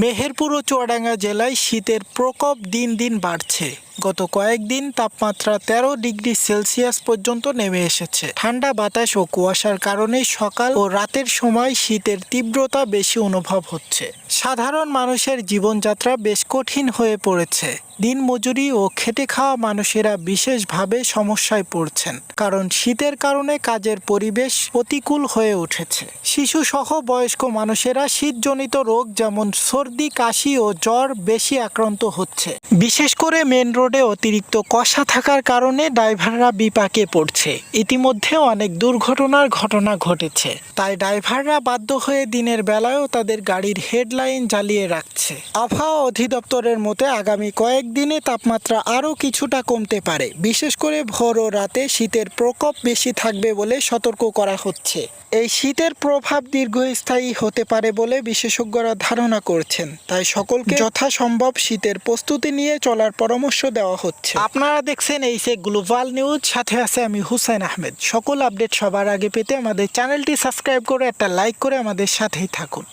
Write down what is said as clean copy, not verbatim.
মেহেরপুর ও চুয়াডাঙ্গা জেলায় শীতের প্রকোপ দিন দিন বাড়ছে। গত কয়েকদিন তাপমাত্রা 13 ডিগ্রি সেলসিয়াস পর্যন্ত নেমে এসেছে। ঠান্ডা বাতাস ও কুয়াশার কারণে সকাল ও রাতের সময় শীতের তীব্রতা বেশি অনুভব হচ্ছে। সাধারণ মানুষের জীবনযাত্রা বেশ কঠিন হয়ে পড়েছে। দিনমজুরি ও খেটে খাওয়া মানুষেরা বিশেষভাবে সমস্যায় পড়ছেন, কারণ শীতের কারণে কাজের পরিবেশ প্রতিকূল হয়ে উঠেছে। শিশুসহ বয়স্ক মানুষেরা শীতজনিত রোগ যেমন সর্দি, কাশি ও জ্বর বেশি আক্রান্ত হচ্ছে। বিশেষ করে মেন রোডে অতিরিক্ত কষা থাকার কারণে ড্রাইভাররা বিপাকে পড়ছে। ইতিমধ্যে অনেক দুর্ঘটনার ঘটনা ঘটেছে, তাই ড্রাইভাররা বাধ্য হয়ে দিনের বেলায়ও তাদের গাড়ির হেডলাইন জ্বালিয়ে রাখছে। আবহাওয়া অধিদপ্তরের মতে আগামী কয়েকদিনে তাপমাত্রা আরও কিছুটা কমতে পারে। বিশেষ করে ভোর ও রাতে শীতের প্রকোপ বেশি থাকবে বলে সতর্ক করা হচ্ছে। এই শীতের প্রভাব দীর্ঘস্থায়ী হতে পারে বলে বিশেষজ্ঞরা ধারণা করছেন, তাই সকলকে যথাসম্ভব শীতের প্রস্তুতি নিয়ে চলার পরামর্শ দেওয়া হচ্ছে। আপনারা দেখছেন এই সে গ্লোবাল নিউজ, সাথে আছে আমি হুসাইন আহমেদ। সকল আপডেট সবার আগে পেতে আমাদের চ্যানেলটি সাবস্ক্রাইব করে একটা লাইক করে আমাদের সাথেই থাকুন।